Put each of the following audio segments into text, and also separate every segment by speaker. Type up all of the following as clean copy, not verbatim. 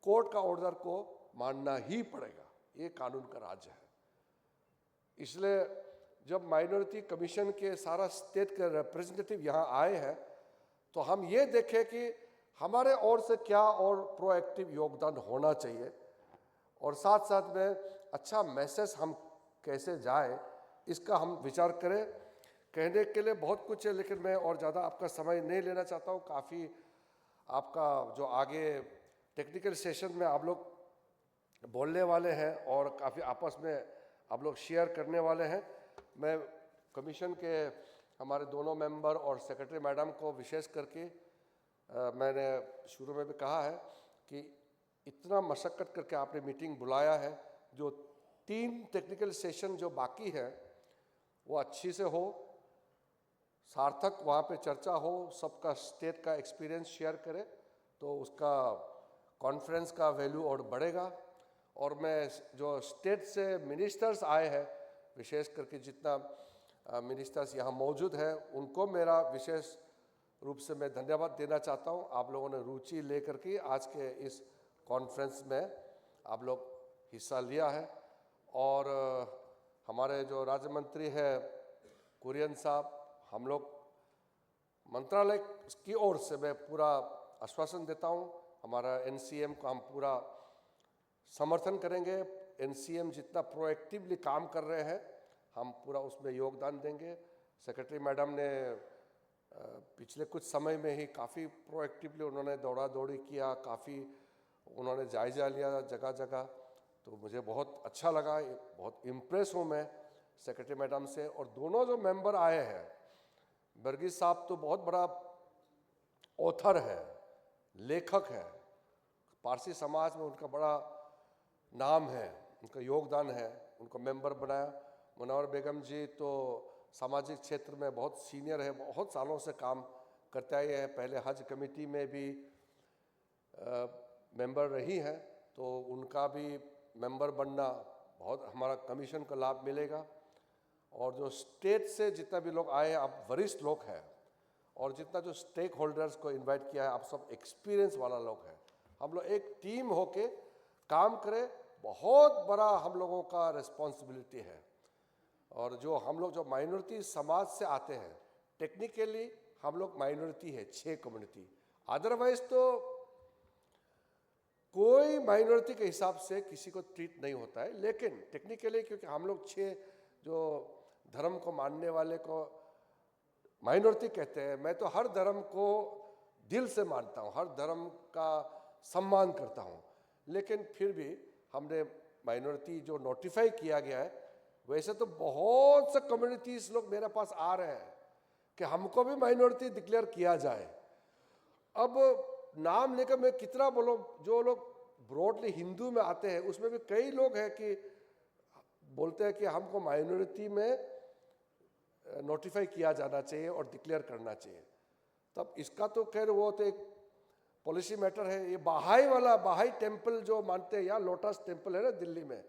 Speaker 1: Court का order को मानना ही पड़ेगा, ये कानून का राज है। इसलिए जब माइनॉरिटी कमीशन के सारा स्टेट के रिप्रेजेंटेटिव यहाँ आए हैं तो हम ये देखें कि हमारे ओर से क्या और प्रोएक्टिव योगदान होना चाहिए, और साथ साथ में अच्छा मैसेज हम कैसे जाए इसका हम विचार करें। कहने के लिए बहुत कुछ है, लेकिन मैं और ज़्यादा आपका समय नहीं लेना चाहता हूँ। काफ़ी आपका जो आगे टेक्निकल सेशन में आप लोग बोलने वाले हैं और काफ़ी आपस में आप लोग शेयर करने वाले हैं। मैं कमीशन के हमारे दोनों मेंबर और सेक्रेटरी मैडम को विशेष करके मैंने शुरू में भी कहा है कि इतना मशक्क़त करके आपने मीटिंग बुलाया है, जो 3 टेक्निकल सेशन जो बाकी है वो अच्छी से हो, सार्थक वहाँ पे चर्चा हो, सबका स्टेट का एक्सपीरियंस शेयर करें तो उसका कॉन्फ्रेंस का वैल्यू और बढ़ेगा। और मैं जो स्टेट से मिनिस्टर्स आए हैं, विशेष करके जितना मिनिस्टर्स यहाँ मौजूद हैं, उनको मेरा विशेष रूप से मैं धन्यवाद देना चाहता हूँ। आप लोगों ने रुचि लेकर के आज के इस कॉन्फ्रेंस में आप लोग हिस्सा लिया है। और हमारे जो राज्य मंत्री हैं कुरियन साहब, हम लोग मंत्रालय की ओर से मैं पूरा आश्वासन देता हूँ, हमारा एनसीएम को हम पूरा समर्थन करेंगे। एनसीएम जितना प्रोएक्टिवली काम कर रहे हैं हम पूरा उसमें योगदान देंगे। सेक्रेटरी मैडम ने पिछले कुछ समय में ही काफ़ी प्रोएक्टिवली उन्होंने दौड़ा दौड़ी किया, काफ़ी उन्होंने जायजा लिया जगह जगह, तो मुझे बहुत अच्छा लगा, बहुत इम्प्रेस हूँ मैं सेक्रेटरी मैडम से। और दोनों जो मेंबर आए हैं, वर्गीस साहब तो बहुत बड़ा ऑथर है, लेखक है, पारसी समाज में उनका बड़ा नाम है, उनका योगदान है, उनको मेंबर बनाया। मुनव्वर बेगम जी तो सामाजिक क्षेत्र में बहुत सीनियर है, बहुत सालों से काम करते आए हैं, पहले हज कमेटी में भी मेंबर रही हैं, तो उनका भी मेंबर बनना बहुत हमारा कमीशन को लाभ मिलेगा। और जो स्टेट से जितना भी लोग आए हैं, आप वरिष्ठ लोग हैं, और जितना जो स्टेक होल्डर्स को इनवाइट किया है, आप सब एक्सपीरियंस वाला लोग हैं। हम लोग एक टीम होके काम करें, बहुत बड़ा हम लोगों का रिस्पॉन्सिबिलिटी है। और जो हम लोग जो माइनॉरिटी समाज से आते हैं, टेक्निकली हम लोग माइनॉरिटी है 6 कम्युनिटी, अदरवाइज तो कोई माइनॉरिटी के हिसाब से किसी को ट्रीट नहीं होता है। लेकिन टेक्निकली क्योंकि हम लोग 6 जो धर्म को मानने वाले को माइनॉरिटी कहते हैं, मैं तो हर धर्म को दिल से मानता हूँ, हर धर्म का सम्मान करता हूँ, लेकिन फिर भी हमने माइनॉरिटी जो नोटिफाई किया गया है, वैसे तो बहुत से कम्युनिटीज लोग मेरे पास आ रहे हैं कि हमको भी माइनॉरिटी डिक्लेयर किया जाए। अब नाम लेकर मैं कितना बोलूं, जो लोग ब्रॉडली हिंदू में आते हैं उसमें भी कई लोग हैं कि बोलते हैं कि हमको माइनॉरिटी में नोटिफाई किया जाना चाहिए और डिक्लेयर करना चाहिए। तब इसका तो खैर वो तो एक पॉलिसी मैटर है। ये बहाई टेम्पल जो मानते हैं, यहाँ लोटस टेम्पल है ना दिल्ली में,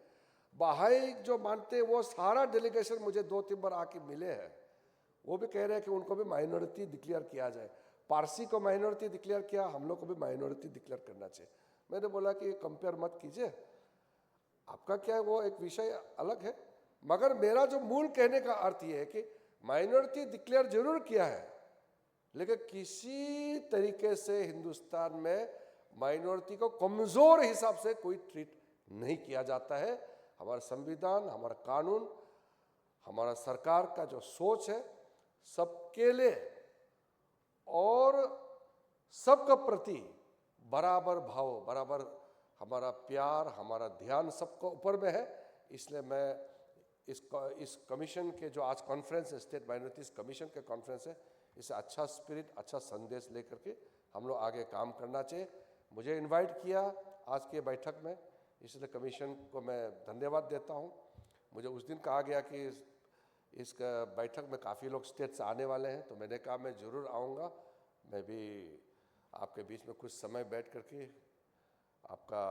Speaker 1: बहाई जो मानते हैं वो सारा डेलीगेशन मुझे 2-3 बार आके मिले हैं, वो भी कह रहे हैं कि उनको भी माइनॉरिटी डिक्लेयर किया जाए। पारसी को माइनॉरिटी डिक्लेयर किया, हम लोग को भी माइनॉरिटी डिक्लेयर करना चाहिए। मैंने बोला कि कंपेयर मत कीजिए, आपका क्या है वो एक विषय अलग है, मगर मेरा जो मूल कहने का अर्थ ये है कि माइनॉरिटी डिक्लेयर जरूर किया है, लेकिन किसी तरीके से हिंदुस्तान में माइनॉरिटी को कमजोर हिसाब से कोई ट्रीट नहीं किया जाता है। हमारा संविधान, हमारा कानून, हमारा सरकार का जो सोच है सबके लिए और सबका प्रति बराबर भाव, बराबर हमारा प्यार, हमारा ध्यान सबको ऊपर में है। इसलिए मैं इस कमीशन के जो आज कॉन्फ्रेंस है, स्टेट माइनॉरिटीज कमीशन के कॉन्फ्रेंस है, इसे अच्छा स्पिरिट, अच्छा संदेश लेकर के हम लोग आगे काम करना चाहिए। मुझे इनवाइट किया आज के बैठक में, इसलिए कमीशन को मैं धन्यवाद देता हूँ। मुझे उस दिन कहा गया कि इस बैठक में काफ़ी लोग स्टेट से आने वाले हैं, तो मैंने कहा मैं ज़रूर आऊँगा, मैं भी आपके बीच में कुछ समय बैठ करके आपका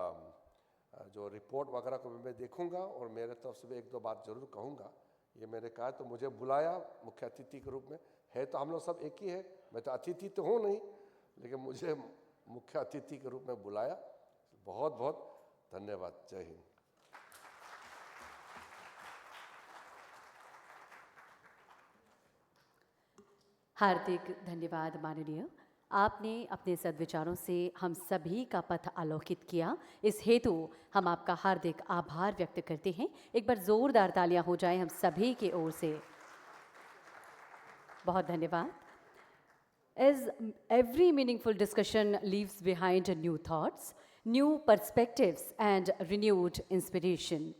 Speaker 1: जो रिपोर्ट वगैरह को भी मैं देखूंगा और मेरे तरफ से भी 1-2 बात जरूर कहूँगा। ये मैंने कहा तो मुझे बुलाया मुख्य अतिथि के रूप में, है तो हम लोग सब एक ही है, मैं तो अतिथि तो हूँ नहीं, लेकिन मुझे मुख्य अतिथि के रूप में बुलाया, बहुत बहुत धन्यवाद। जय हिंद।
Speaker 2: हार्दिक धन्यवाद माननीय। आपने अपने सद्विचारों से हम सभी का पथ आलोकित किया। इस हेतु हम आपका हार्दिक आभार व्यक्त करते हैं। एक बार जोरदार तालियां हो जाएं हम सभी की ओर से। बहुत धन्यवाद। As every meaningful discussion leaves behind new thoughts, new perspectives, and renewed inspiration,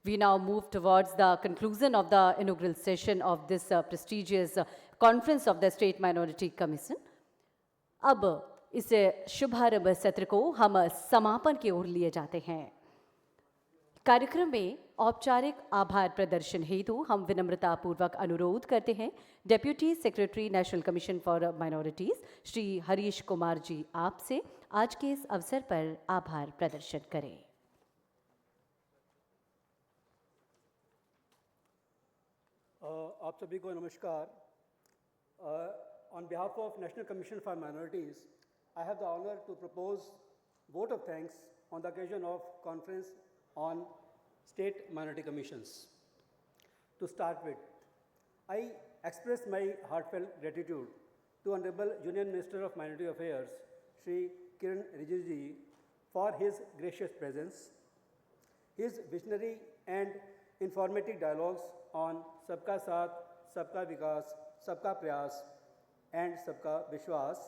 Speaker 2: we now move towards the conclusion of the inaugural session of this prestigious Conference of the State Minority Commission. अब इस शुभारंभ सत्र को हम समापन की ओर लिए जाते हैं। कार्यक्रम में औपचारिक आभार प्रदर्शन हेतु हम विनम्रतापूर्वक अनुरोध करते हैं deputy secretary national commission for minorities Shri Harish Kumar ji आपसे आज के इस अवसर पर आभार प्रदर्शन करें।
Speaker 3: आप सभी को नमस्कार। On behalf of National Commission for Minorities, I have the honor to propose vote of thanks on the occasion of Conference on State Minority Commissions. To start with, I express my heartfelt gratitude to Honorable Union Minister of Minority Affairs, Shri Kiran Rijiju ji, for his gracious presence. His visionary and informative dialogues on Sabka Saath, Sabka Vikas, Sabka Prayas, and Sabka Vishwas,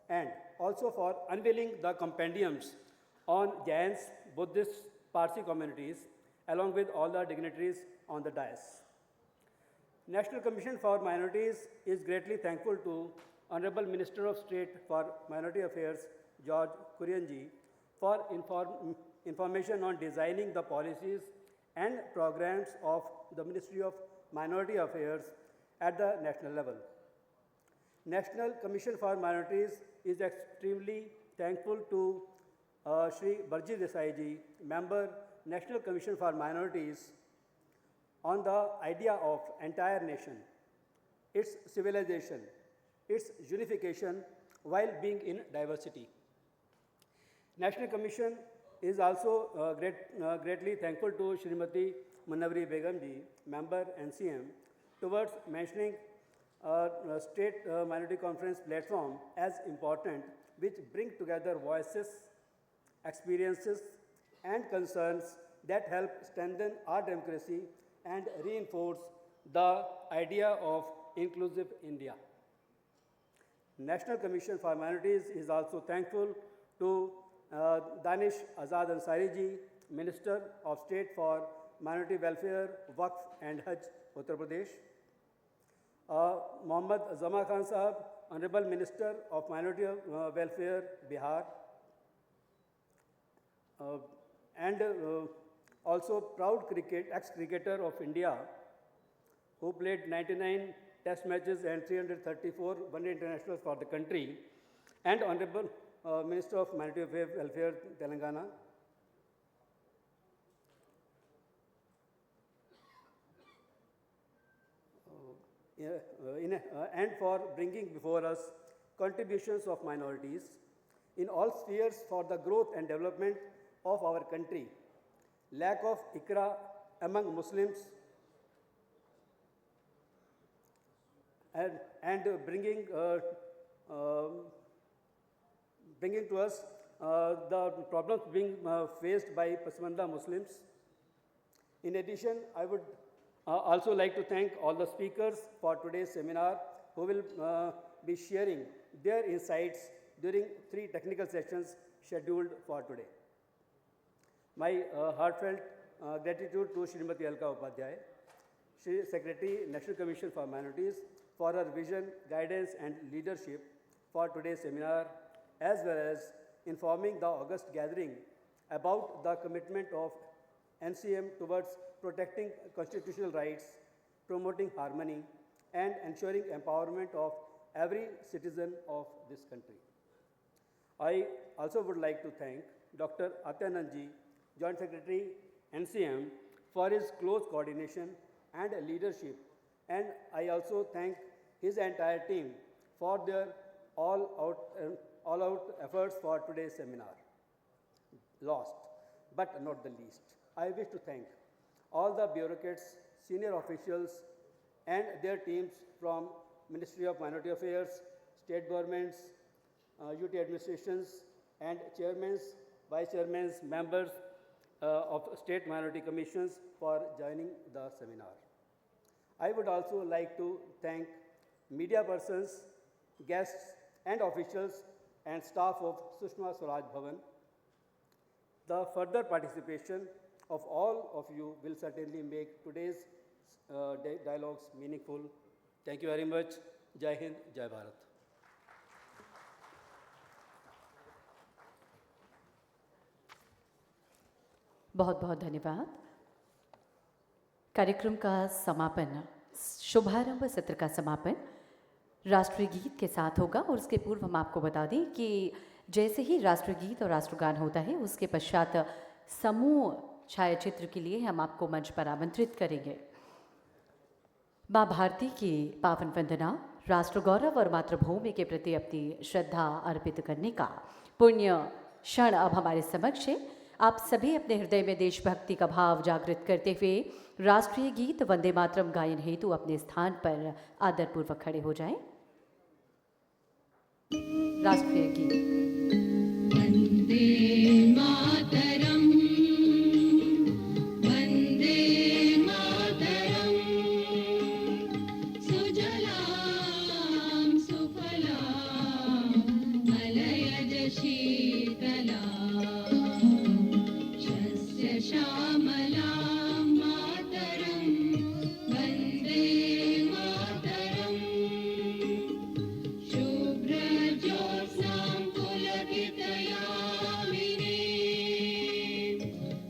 Speaker 3: and also for unveiling the compendiums on Jains, Buddhist, Parsi communities, along with all the dignitaries on the dais. National Commission for Minorities is greatly thankful to Honorable Minister of State for Minority Affairs, George Kurian ji, for information on designing the policies and programs of the Ministry of Minority Affairs at the national level. National Commission for Minorities is extremely thankful to Shri Barji Desai ji, Member, National Commission for Minorities, on the idea of entire nation, its civilization, its unification while being in diversity. National Commission is also greatly thankful to Shrimati Munawari Begum ji, Member NCM, towards mentioning State Minority Conference platform as important, which bring together voices, experiences, and concerns that help strengthen our democracy and reinforce the idea of inclusive India. National Commission for Minorities is also thankful to Danish Azad Ansari ji, Minister of State for Minority Welfare, Waqf and Hajj, Uttar Pradesh. Mohammad Zama Khan Sahab, Honorable Minister of Minority Welfare, Bihar. And also proud ex-cricketer of India, who played 99 test matches and 334 one-day internationals for the country, and Honorable Minister of Minority Welfare, Telangana. And for bringing before us contributions of minorities in all spheres for the growth and development of our country. Lack of ikra among Muslims and bringing to us the problems being faced by Pasmanda Muslims. In addition, I would also like to thank all the speakers for today's seminar who will be sharing their insights during 3 technical sessions scheduled for today. My heartfelt gratitude to Srimati Alka Upadhyay, Secretary, National Commission for Minorities, for her vision, guidance and leadership for today's seminar, as well as informing the August gathering about the commitment of NCM towards protecting constitutional rights, promoting harmony, and ensuring empowerment of every citizen of this country. I also would like to thank Dr. Atyanand ji, Joint Secretary, NCM, for his close coordination and leadership, and I also thank his entire team for their all-out efforts for today's seminar. lost. But not the least, I wish to thank all the bureaucrats, senior officials, and their teams from Ministry of Minority Affairs, state governments, UT administrations, and chairmen, vice chairmen, members of state minority commissions for joining the seminar. I would also like to thank media persons, guests, and officials and staff of Sushma Swaraj Bhavan. The further participation of all of you will certainly make today's dialogues meaningful. Thank you very much. Jai Hind, Jai Bharat.
Speaker 2: बहुत बहुत धन्यवाद। कार्यक्रम का समापन, शुभारंभ सत्र का समापन राष्ट्रीय गीत के साथ होगा। और उसके पूर्व हम आपको बता दें कि जैसे ही राष्ट्रीय गीत और राष्ट्रगान होता है, उसके पश्चात समूह छायाचित्र के लिए हम आपको मंच पर आमंत्रित करेंगे। माँ भारती की पावन वंदना, राष्ट्र गौरव और मातृभूमि के प्रति अपनी श्रद्धा अर्पित करने का पुण्य क्षण अब हमारे समक्ष है। आप सभी अपने हृदय में देशभक्ति का भाव जागृत करते हुए राष्ट्रीय गीत वंदे मातरम गायन हेतु अपने स्थान पर आदरपूर्वक खड़े हो जाएं। राष्ट्रीय गीत।
Speaker 4: वंदे मातरम, वंदे मातरम, सुजलां सुफलां मलयज शीतलां शस्य श्यामलां मातरं वन्दे मातरम्। शुभ्रज्योत्स्नां पुलकितयामिनीं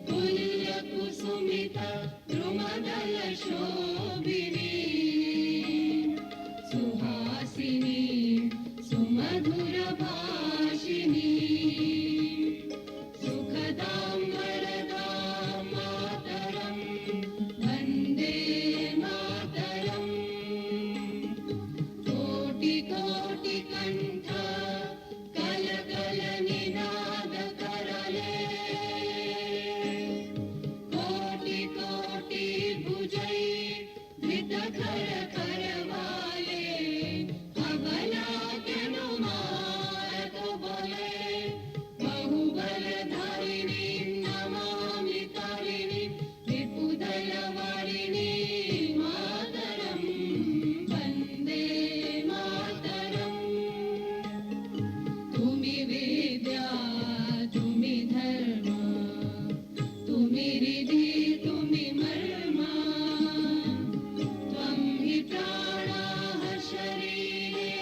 Speaker 4: पुल्लकुसुमितद्रुमदलशोभिनीं सुहासिनीं सुमधुरभाषिणीं सुखदां वरदां मातरं वन्दे मातरम्। कोटिकोटिकण्ठ कलकलनिनादकरले कोटिकोटिभुजै धृतकरकरवाले अबलात्यनुमारक बले बहुबलधारिणीं नमामि तारिणीं विपुदलवारिणीं मातरं वन्दे मातरम्। तुमि विद्या तुमि धर्म तुमि रिधि तुमि मर्मा त्वं हि प्राणाः शरीरे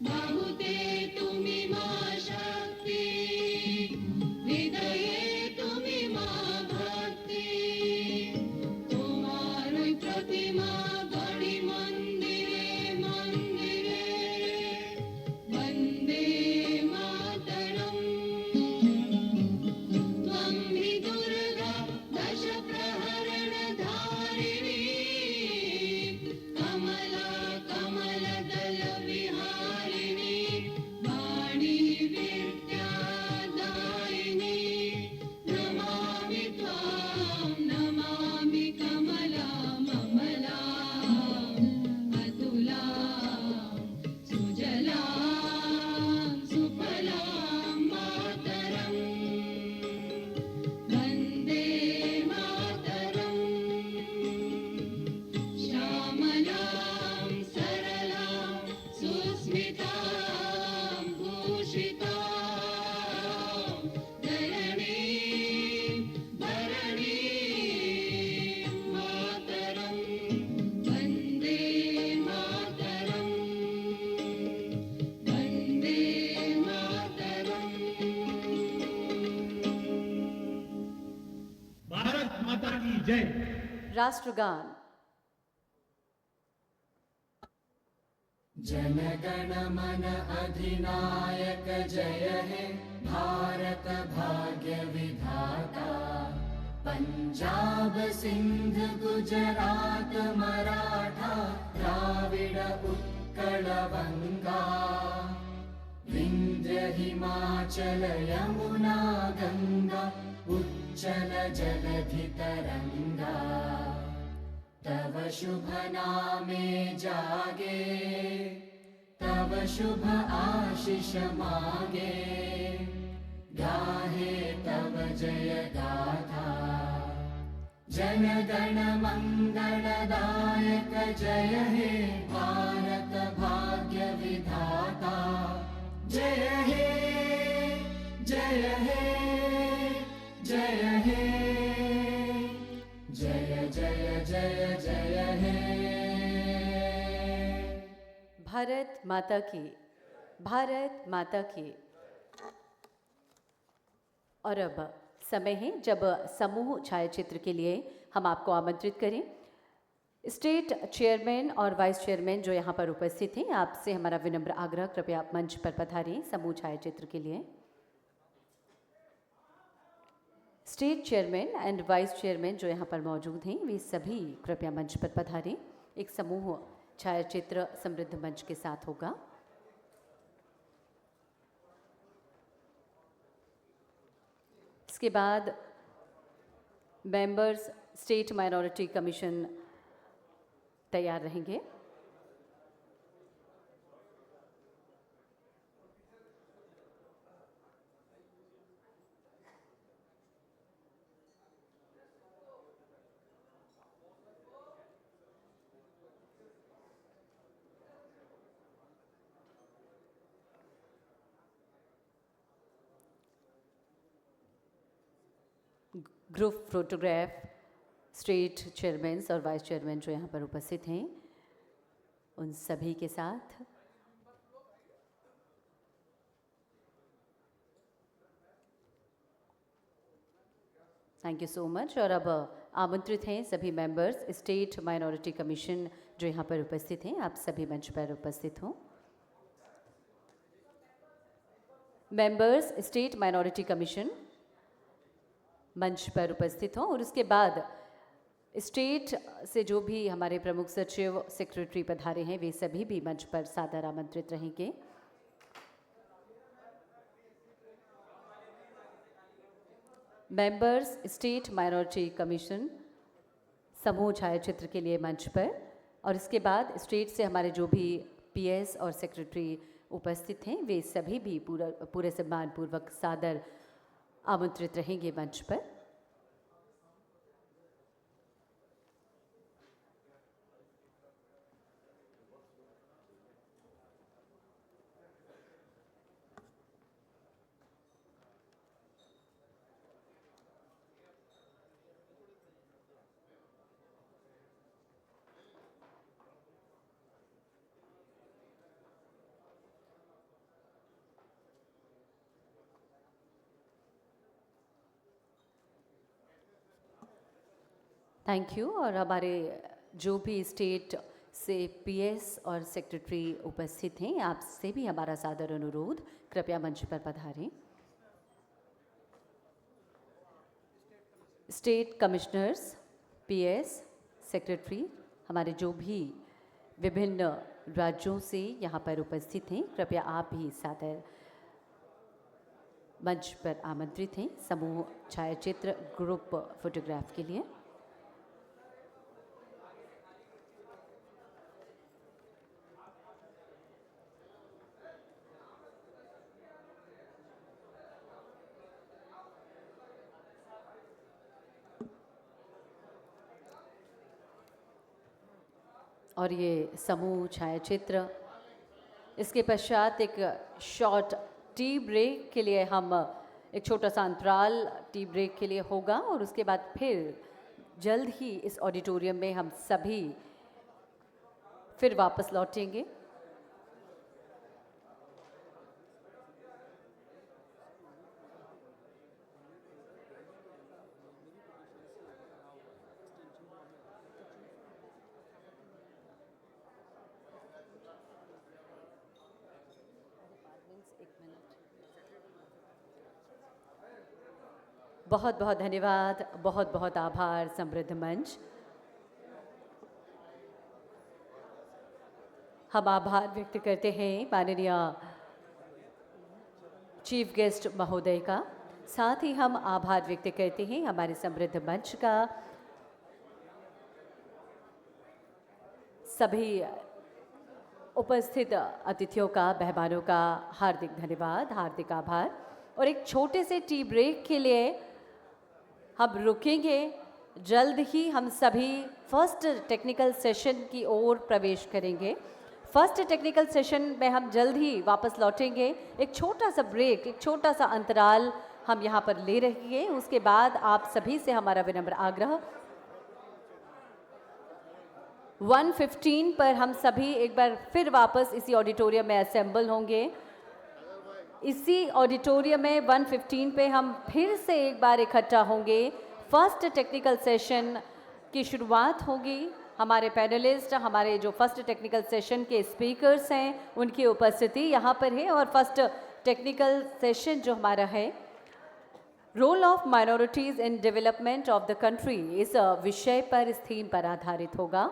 Speaker 4: बाहुते तुमि मा शक्ति हृदये तुमि मा भक्ति तुम्हारी प्रतिमा गणि मंदिरे मंदिरे वन्दे मातरम्। त्वं हि दुर्गा दश प्रहरणधारिणी कमला कमलदल विहारिणी वाणी विद्यादायिनी नमामि त्वां नमामि कमलां ममलां अतुलां सुजलां सुफलां मातरम् वन्दे मातरम्। श्यामलां सरलां सुस्मितां भूषितां धरणीं भरणीं मातरं वन्दे मातरम् वन्दे मातरम्।
Speaker 5: भारत माता की जय।
Speaker 2: राष्ट्रगान।
Speaker 4: जनगण मन अधिनायक जय हे भारत भाग्य विधाता। पंजाब सिंध गुजरात मराठा द्राविड उत्कल बंगा विन्ध्य हिमाचल यमुना गङ्गा उच्चल जलधितरङ्गा तव शुभ नामे जागे तव शुभ आशीष मागे गाहे तव जय गाथा जन गण मंगलदायक जय हे भारत भाग्य विधाता जय हे जय हे जय हे जय जय जय जय हे।
Speaker 2: भारत माता की, भारत माता की। और अब समय है जब समूह छायाचित्र के लिए हम आपको आमंत्रित करें। स्टेट चेयरमैन और वाइस चेयरमैन जो यहाँ पर उपस्थित हैं, आपसे हमारा विनम्र आग्रह, कृपया आप मंच पर पधारें समूह छायाचित्र के लिए। State chairman and vice chairman जो यहाँ पर मौजूद हैं, वे सभी कृपया मंच पर पधारें। एक समूह छायाचित्र समृद्ध मंच के साथ होगा। इसके बाद मेंबर्स स्टेट माइनॉरिटी कमीशन तैयार रहेंगे। ग्रुप फोटोग्राफ स्टेट चेयरमैन और वाइस चेयरमैन जो यहाँ पर उपस्थित हैं, उन सभी के साथ थैंक यू सो मच। और अब आमंत्रित हैं सभी मेंबर्स स्टेट माइनॉरिटी कमीशन जो यहाँ पर उपस्थित हैं, आप सभी मंच पर उपस्थित हों। मेंबर्स स्टेट माइनॉरिटी कमीशन मंच पर उपस्थित हों। और उसके बाद स्टेट से जो भी हमारे प्रमुख सचिव सेक्रेटरी पधारे हैं, वे सभी भी मंच पर सादर आमंत्रित रहेंगे। मेंबर्स स्टेट माइनॉरिटी कमीशन समूह छायाचित्र के लिए मंच पर। और इसके बाद स्टेट से हमारे जो भी पीएस और सेक्रेटरी उपस्थित हैं, वे सभी भी पूरे सम्मानपूर्वक सादर आमंत्रित रहेंगे मंच पर। Thank you. और हमारे जो भी स्टेट से पीएस और सेक्रेटरी उपस्थित हैं, आपसे भी हमारा सादर अनुरोध, कृपया मंच पर पधारें। स्टेट कमिश्नर्स, पीएस, सेक्रेटरी, हमारे जो भी विभिन्न राज्यों से यहाँ पर उपस्थित हैं, कृपया आप भी सादर मंच पर आमंत्रित हैं समूह छायाचित्र ग्रुप फोटोग्राफ के लिए। और ये समूह छायाचित्र, इसके पश्चात एक शॉर्ट टी ब्रेक के लिए हम एक छोटा सा अंतराल टी ब्रेक के लिए होगा। और उसके बाद फिर जल्द ही इस ऑडिटोरियम में हम सभी फिर वापस लौटेंगे। बहुत बहुत धन्यवाद, बहुत बहुत आभार समृद्ध मंच। हम आभार व्यक्त करते हैं माननीय चीफ गेस्ट महोदय का। साथ ही हम आभार व्यक्त करते हैं हमारे समृद्ध मंच का, सभी उपस्थित अतिथियों का, मेहमानों का हार्दिक धन्यवाद, हार्दिक आभार। और एक छोटे से टी ब्रेक के लिए हम रुकेंगे। जल्द ही हम सभी फर्स्ट टेक्निकल सेशन की ओर प्रवेश करेंगे। फर्स्ट टेक्निकल सेशन में हम जल्द ही वापस लौटेंगे। एक छोटा सा ब्रेक, एक छोटा सा अंतराल हम यहाँ पर ले रहेंगे। उसके बाद आप सभी से हमारा विनम्र आग्रह, 1:15 पर हम सभी एक बार फिर वापस इसी ऑडिटोरियम में असेंबल होंगे। इसी ऑडिटोरियम में 1:15 पे हम फिर से एक बार इकट्ठा होंगे। फर्स्ट टेक्निकल सेशन की शुरुआत होगी। हमारे पैनलिस्ट, हमारे जो फर्स्ट टेक्निकल सेशन के स्पीकर्स हैं, उनकी उपस्थिति यहाँ पर है। और फर्स्ट टेक्निकल सेशन जो हमारा है, role of minorities in development of the country, इस विषय पर, इस थीम पर आधारित होगा।